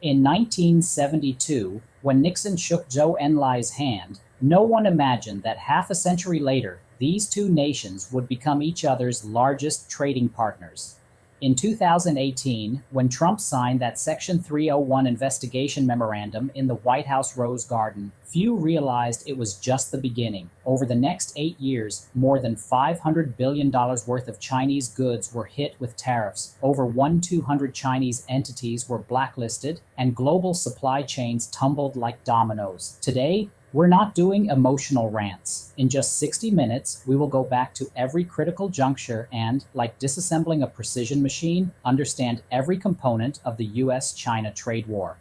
In 1972, when Nixon shook Zhou Enlai's hand, no one imagined that half a century later, these two nations would become each other's largest trading partners. In 2018, when Trump signed that Section 301 investigation memorandum in the White House Rose Garden, few realized it was just the beginning. Over the next 8 years, more than $500 billion worth of Chinese goods were hit with tariffs, over 1,200 Chinese entities were blacklisted, and global supply chains tumbled like dominoes. Today, we're not doing emotional rants. In just 60 minutes, we will go back to every critical juncture and, like disassembling a precision machine, understand every component of the US-China trade war.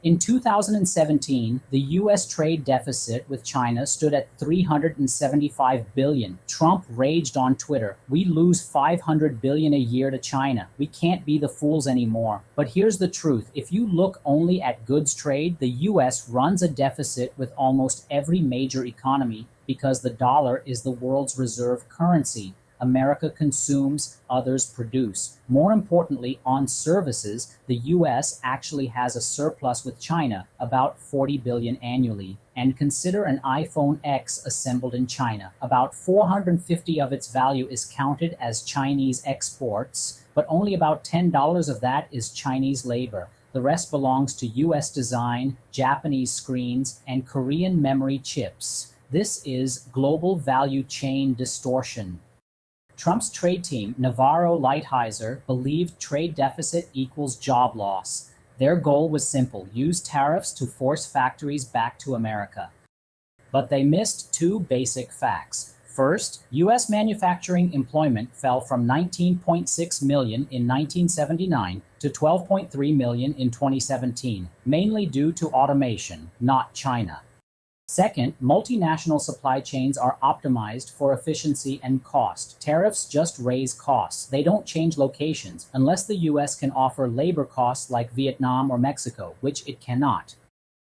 In 2017, the U.S. trade deficit with China stood at $375 billion. Trump raged on Twitter, "We lose $500 billion a year to China. We can't be the fools anymore." But here's the truth. If you look only at goods trade, the U.S. runs a deficit with almost every major economy because the dollar is the world's reserve currency. America consumes, others produce. More importantly, on services, the US actually has a surplus with China, about $40 billion annually. And consider an iPhone X assembled in China. About $450 of its value is counted as Chinese exports, but only about $10 of that is Chinese labor. The rest belongs to US design, Japanese screens, and Korean memory chips. This is global value chain distortion. Trump's trade team, Navarro Lighthizer, believed trade deficit equals job loss. Their goal was simple: use tariffs to force factories back to America. But they missed two basic facts. First, U.S. manufacturing employment fell from 19.6 million in 1979 to 12.3 million in 2017, mainly due to automation, not China. Second, multinational supply chains are optimized for efficiency and cost. Tariffs just raise costs. They don't change locations, unless the U.S. can offer labor costs like Vietnam or Mexico, which it cannot.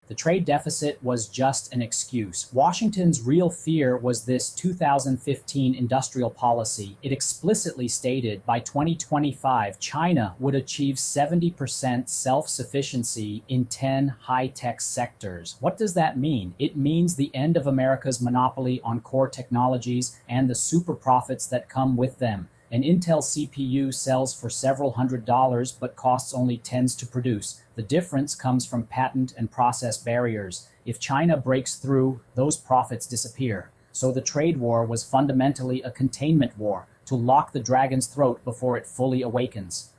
The trade deficit was just an excuse. Washington's real fear was this 2015 industrial policy. It explicitly stated by 2025, China would achieve 70% self-sufficiency in 10 high-tech sectors. What does that mean? It means the end of America's monopoly on core technologies and the super profits that come with them. An Intel CPU sells for several $100s but costs only tens to produce. The difference comes from patent and process barriers. If China breaks through, those profits disappear. So the trade war was fundamentally a containment war, to lock the dragon's throat before it fully awakens.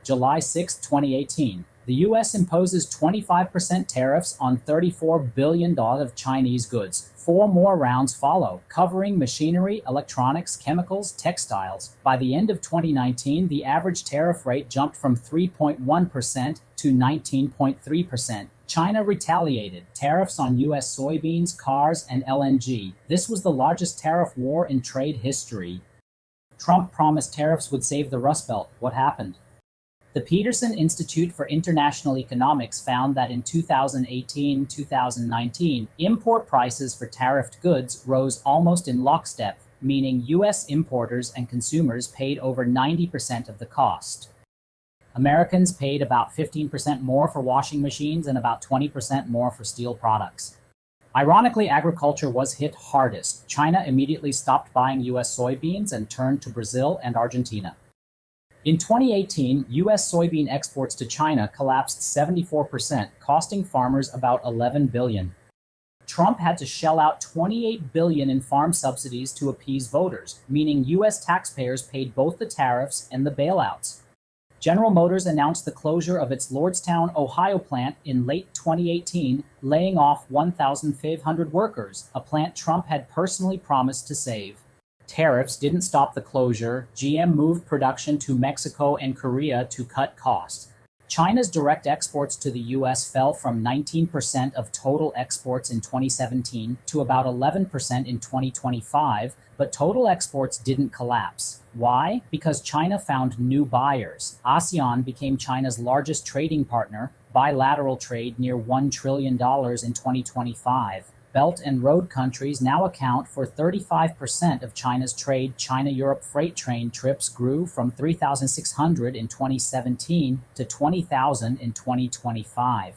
July 6, 2018. The U.S. imposes 25% tariffs on $34 billion of Chinese goods. 4 more rounds follow, covering machinery, electronics, chemicals, textiles. By the end of 2019, the average tariff rate jumped from 3.1% to 19.3%. China retaliated. Tariffs on U.S. soybeans, cars, and LNG. This was the largest tariff war in trade history. Trump promised tariffs would save the Rust Belt. What happened? The Peterson Institute for International Economics found that in 2018-2019, import prices for tariffed goods rose almost in lockstep, meaning U.S. importers and consumers paid over 90% of the cost. Americans paid about 15% more for washing machines and about 20% more for steel products. Ironically, agriculture was hit hardest. China immediately stopped buying U.S. soybeans and turned to Brazil and Argentina. In 2018, U.S. soybean exports to China collapsed 74%, costing farmers about $11 billion. Trump had to shell out $28 billion in farm subsidies to appease voters, meaning U.S. taxpayers paid both the tariffs and the bailouts. General Motors announced the closure of its Lordstown, Ohio plant in late 2018, laying off 1,500 workers, a plant Trump had personally promised to save. Tariffs didn't stop the closure. GM moved production to Mexico and Korea to cut costs. China's direct exports to the U.S. fell from 19% of total exports in 2017 to about 11% in 2025, but total exports didn't collapse. Why? Because China found new buyers. ASEAN became China's largest trading partner, bilateral trade near $1 trillion in 2025. Belt and Road countries now account for 35% of China's trade. China-Europe freight train trips grew from 3,600 in 2017 to 20,000 in 2025.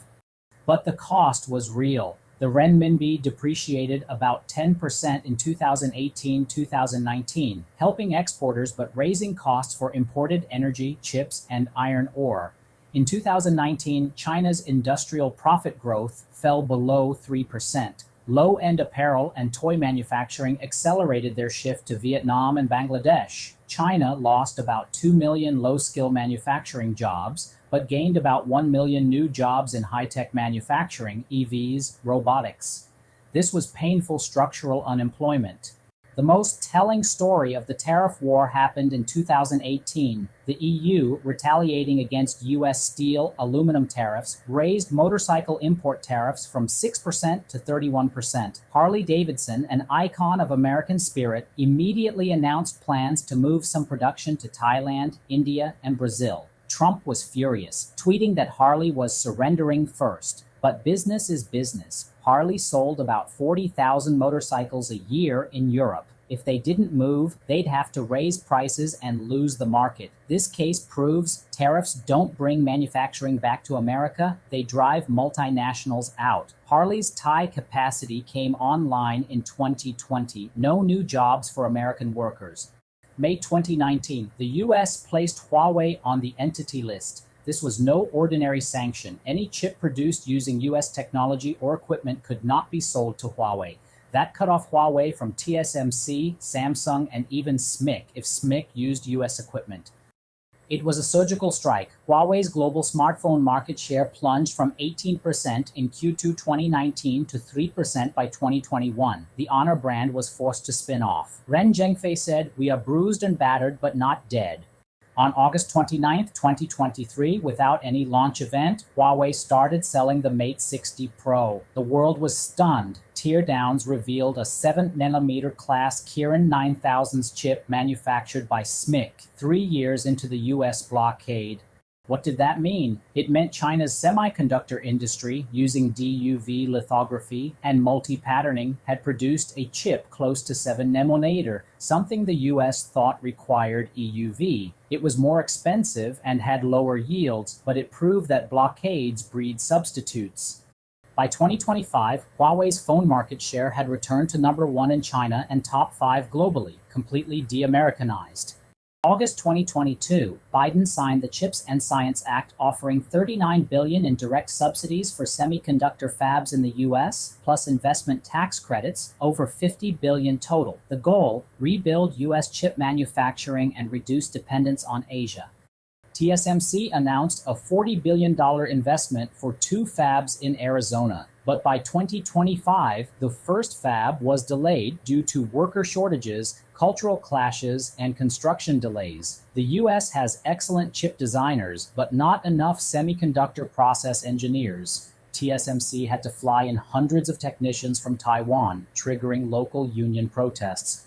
But the cost was real. The renminbi depreciated about 10% in 2018-2019, helping exporters but raising costs for imported energy, chips, and iron ore. In 2019, China's industrial profit growth fell below 3%. Low-end apparel and toy manufacturing accelerated their shift to Vietnam and Bangladesh. China lost about 2 million low-skill manufacturing jobs, but gained about 1 million new jobs in high-tech manufacturing, EVs, robotics. This was painful structural unemployment. The most telling story of the tariff war happened in 2018. The EU, retaliating against U.S. steel, aluminum tariffs, raised motorcycle import tariffs from 6% to 31%. Harley-Davidson, an icon of American spirit, immediately announced plans to move some production to Thailand, India, and Brazil. Trump was furious, tweeting that Harley was surrendering first. But business is business. Harley sold about 40,000 motorcycles a year in Europe. If they didn't move, they'd have to raise prices and lose the market. This case proves tariffs don't bring manufacturing back to America, they drive multinationals out. Harley's Thai capacity came online in 2020. No new jobs for American workers. May 2019, the U.S. placed Huawei on the Entity List. This was no ordinary sanction. Any chip produced using U.S. technology or equipment could not be sold to Huawei. That cut off Huawei from TSMC, Samsung, and even SMIC if SMIC used U.S. equipment. It was a surgical strike. Huawei's global smartphone market share plunged from 18% in Q2 2019 to 3% by 2021. The Honor brand was forced to spin off. Ren Zhengfei said, "We are bruised and battered, but not dead." On August 29, 2023, without any launch event, Huawei started selling the Mate 60 Pro. The world was stunned. Teardowns revealed a 7nm class Kirin 9000's chip manufactured by SMIC 3 years into the US blockade. What did that mean? It meant China's semiconductor industry, using DUV lithography and multi-patterning, had produced a chip close to 7nm, something the US thought required EUV. It was more expensive and had lower yields, but it proved that blockades breed substitutes. By 2025, Huawei's phone market share had returned to number 1 in China and top 5 globally, completely de-Americanized. August 2022, Biden signed the CHIPS and Science Act offering $39 billion in direct subsidies for semiconductor fabs in the U.S., plus investment tax credits, over $50 billion total. The goal, rebuild U.S. chip manufacturing and reduce dependence on Asia. TSMC announced a $40 billion investment for 2 fabs in Arizona. But by 2025, the first fab was delayed due to worker shortages, cultural clashes, and construction delays. The U.S. has excellent chip designers, but not enough semiconductor process engineers. TSMC had to fly in hundreds of technicians from Taiwan, triggering local union protests.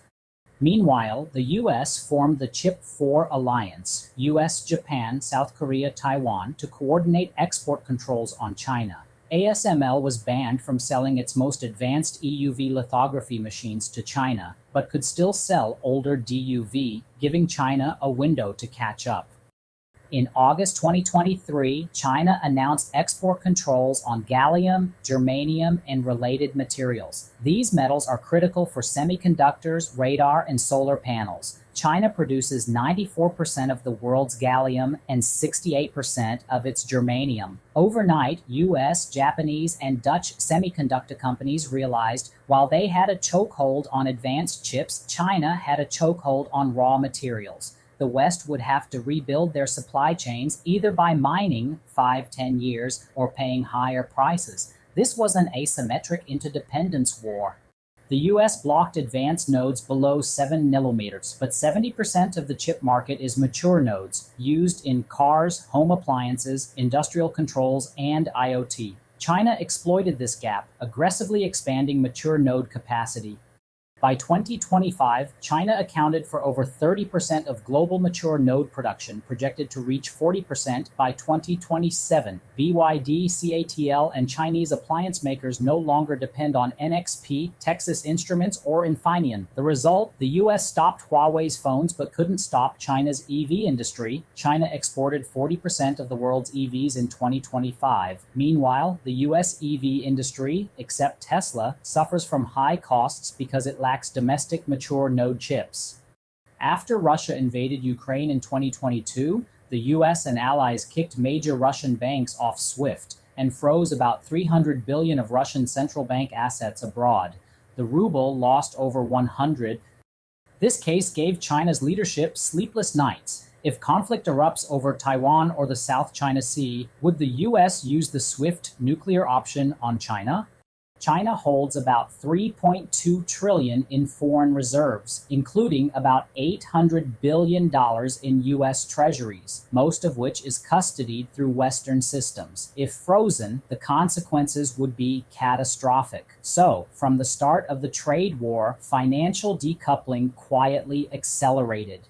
Meanwhile, the U.S. formed the Chip 4 Alliance, U.S., Japan, South Korea, Taiwan, to coordinate export controls on China. ASML was banned from selling its most advanced EUV lithography machines to China, but could still sell older DUV, giving China a window to catch up. In August 2023, China announced export controls on gallium, germanium, and related materials. These metals are critical for semiconductors, radar, and solar panels. China produces 94% of the world's gallium and 68% of its germanium. Overnight, US, Japanese, and Dutch semiconductor companies realized while they had a chokehold on advanced chips, China had a chokehold on raw materials. The West would have to rebuild their supply chains either by mining 5-10 years or paying higher prices. This was an asymmetric interdependence war. The US blocked advanced nodes below 7nm, but 70% of the chip market is mature nodes, used in cars, home appliances, industrial controls, and IoT. China exploited this gap, aggressively expanding mature node capacity. By 2025, China accounted for over 30% of global mature node production, projected to reach 40% by 2027. BYD, CATL, and Chinese appliance makers no longer depend on NXP, Texas Instruments, or Infineon. The result? The US stopped Huawei's phones but couldn't stop China's EV industry. China exported 40% of the world's EVs in 2025. Meanwhile, the US EV industry, except Tesla, suffers from high costs because it lacks domestic mature node chips. After Russia invaded Ukraine in 2022, the US and allies kicked major Russian banks off SWIFT and froze about $300 billion of Russian central bank assets abroad. The ruble lost over 100. This case gave China's leadership sleepless nights. If conflict erupts over Taiwan or the South China Sea, would the US use the SWIFT nuclear option on China? China holds about $3.2 trillion in foreign reserves, including about $800 billion in U.S. treasuries, most of which is custodied through Western systems. If frozen, the consequences would be catastrophic. So, from the start of the trade war, financial decoupling quietly accelerated.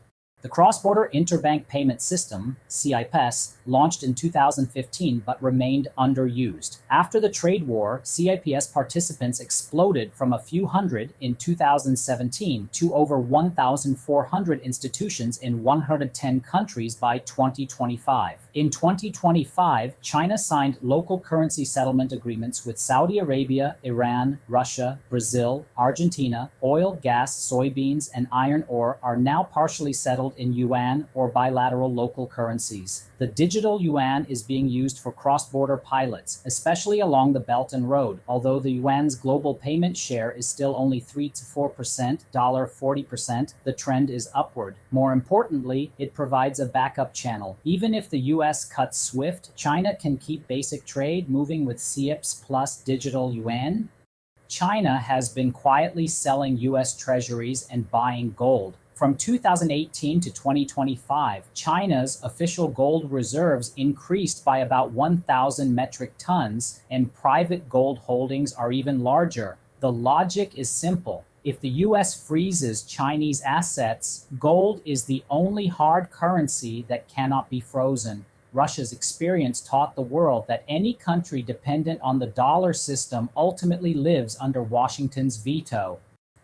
The Cross-Border Interbank Payment System, CIPS, launched in 2015 but remained underused. After the trade war, CIPS participants exploded from a few hundred in 2017 to over 1,400 institutions in 110 countries by 2025. In 2025, China signed local currency settlement agreements with Saudi Arabia, Iran, Russia, Brazil, Argentina. Oil, gas, soybeans, and iron ore are now partially settled in yuan or bilateral local currencies. The digital yuan is being used for cross-border pilots, especially along the Belt and Road, although the yuan's global payment share is still only 3 to 4%, $40%, the trend is upward. More importantly, it provides a backup channel. Even if the US cuts SWIFT, China can keep basic trade moving with CIPS plus digital yuan. China has been quietly selling US treasuries and buying gold. From 2018 to 2025, China's official gold reserves increased by about 1,000 metric tons, and private gold holdings are even larger. The logic is simple. If the US freezes Chinese assets, gold is the only hard currency that cannot be frozen. Russia's experience taught the world that any country dependent on the dollar system ultimately lives under Washington's veto.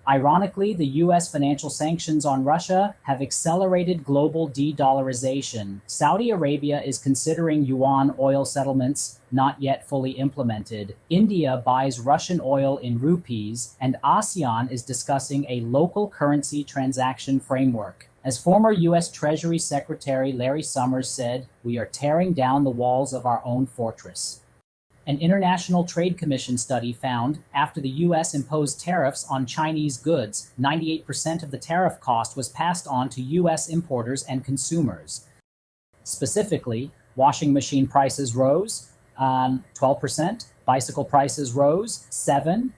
Ironically, the US financial sanctions on Russia have accelerated global de-dollarization. Saudi Arabia is considering yuan oil settlements, not yet fully implemented. India buys Russian oil in rupees, and ASEAN is discussing a local currency transaction framework. As former U.S. Treasury Secretary Larry Summers said, "We are tearing down the walls of our own fortress." An International Trade Commission study found after the U.S. imposed tariffs on Chinese goods, 98% of the tariff cost was passed on to U.S. importers and consumers. Specifically, washing machine prices rose 12%, bicycle prices rose 10%,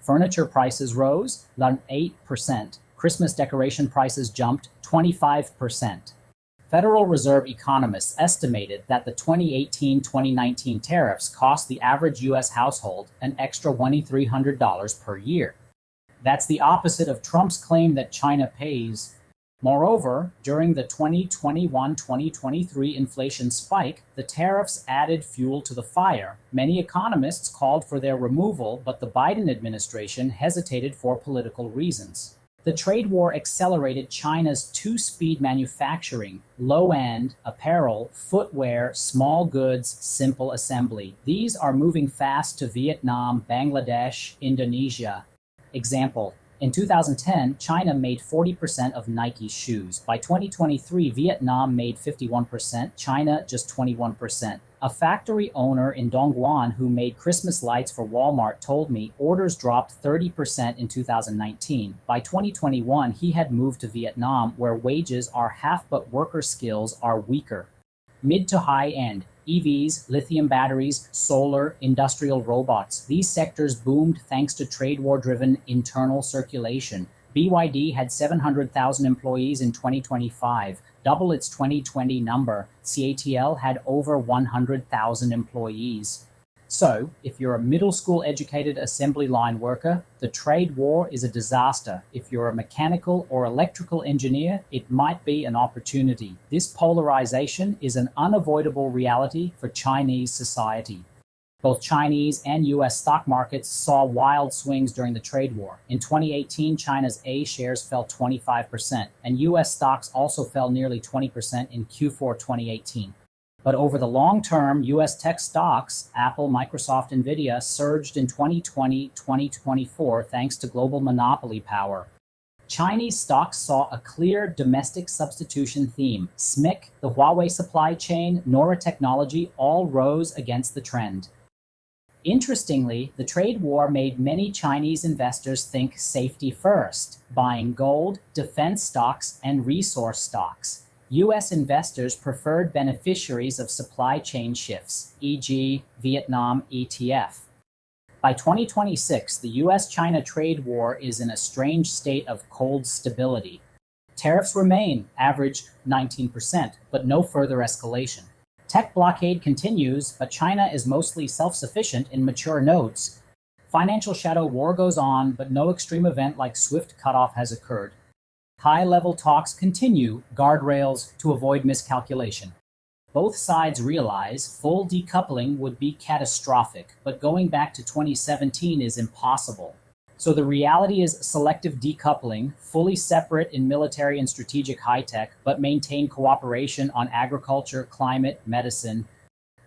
furniture prices rose 8%, Christmas decoration prices jumped 25%. Federal Reserve economists estimated that the 2018-2019 tariffs cost the average U.S. household an extra $2,300 per year. That's the opposite of Trump's claim that China pays. Moreover, during the 2021-2023 inflation spike, the tariffs added fuel to the fire. Many economists called for their removal, but the Biden administration hesitated for political reasons. The trade war accelerated China's two-speed manufacturing, low-end, apparel, footwear, small goods, simple assembly. These are moving fast to Vietnam, Bangladesh, Indonesia. Example: in 2010, China made 40% of Nike's shoes. By 2023, Vietnam made 51%, China just 21%. A factory owner in Dongguan who made Christmas lights for Walmart told me orders dropped 30% in 2019. By 2021, he had moved to Vietnam, where wages are half but worker skills are weaker. Mid to high end: EVs, lithium batteries, solar, industrial robots. These sectors boomed thanks to trade war-driven internal circulation. BYD had 700,000 employees in 2025, double its 2020 number. CATL had over 100,000 employees. So, if you're a middle school educated assembly line worker, the trade war is a disaster. If you're a mechanical or electrical engineer, it might be an opportunity. This polarization is an unavoidable reality for Chinese society. Both Chinese and US stock markets saw wild swings during the trade war. In 2018, China's A shares fell 25%, and US stocks also fell nearly 20% in Q4 2018. But over the long term, US tech stocks, Apple, Microsoft, Nvidia, surged in 2020-2024 thanks to global monopoly power. Chinese stocks saw a clear domestic substitution theme. SMIC, the Huawei supply chain, Nora Technology all rose against the trend. Interestingly, the trade war made many Chinese investors think safety first, buying gold, defense stocks, and resource stocks. US investors preferred beneficiaries of supply chain shifts, e.g., Vietnam ETF. By 2026, the US-China trade war is in a strange state of cold stability. Tariffs remain, average 19%, but no further escalation. Tech blockade continues, but China is mostly self-sufficient in mature nodes. Financial shadow war goes on, but no extreme event like swift cutoff has occurred. High-level talks continue, guardrails to avoid miscalculation. Both sides realize full decoupling would be catastrophic, but going back to 2017 is impossible. So the reality is selective decoupling, fully separate in military and strategic high-tech, but maintain cooperation on agriculture, climate, medicine.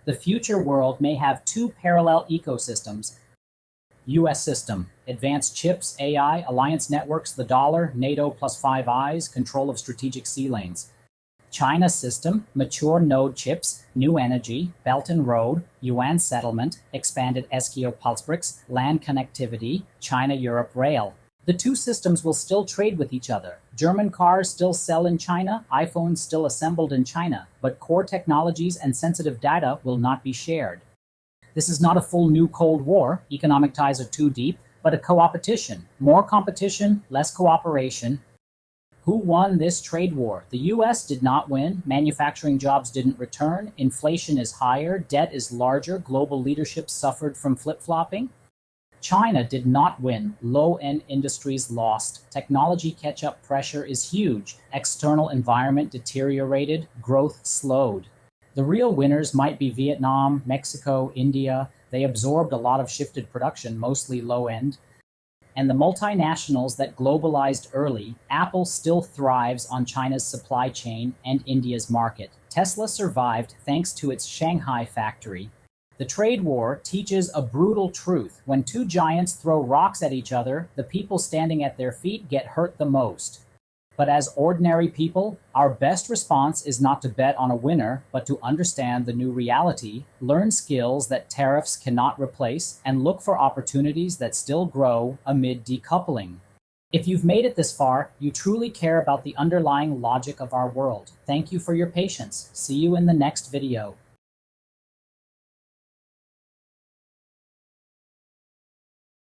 The future world may have two parallel ecosystems. US system, advanced chips, AI, alliance networks, the dollar, NATO plus Five Eyes, control of strategic sea lanes. China system, mature node chips, new energy, Belt and Road, yuan settlement, expanded SKO pulse bricks, land connectivity, China-Europe rail. The two systems will still trade with each other. German cars still sell in China, iPhones still assembled in China, but core technologies and sensitive data will not be shared. This is not a full new Cold War, economic ties are too deep, but a co-opetition. More competition, less cooperation. Who won this trade war? The US did not win, manufacturing jobs didn't return, inflation is higher, debt is larger, global leadership suffered from flip-flopping. China did not win, low-end industries lost, technology catch-up pressure is huge, external environment deteriorated, growth slowed. The real winners might be Vietnam, Mexico, India. They absorbed a lot of shifted production, mostly low-end. And the multinationals that globalized early, Apple still thrives on China's supply chain and India's market. Tesla survived thanks to its Shanghai factory. The trade war teaches a brutal truth. When two giants throw rocks at each other, the people standing at their feet get hurt the most. But as ordinary people, our best response is not to bet on a winner, but to understand the new reality, learn skills that tariffs cannot replace, and look for opportunities that still grow amid decoupling. If you've made it this far, you truly care about the underlying logic of our world. Thank you for your patience. See you in the next video.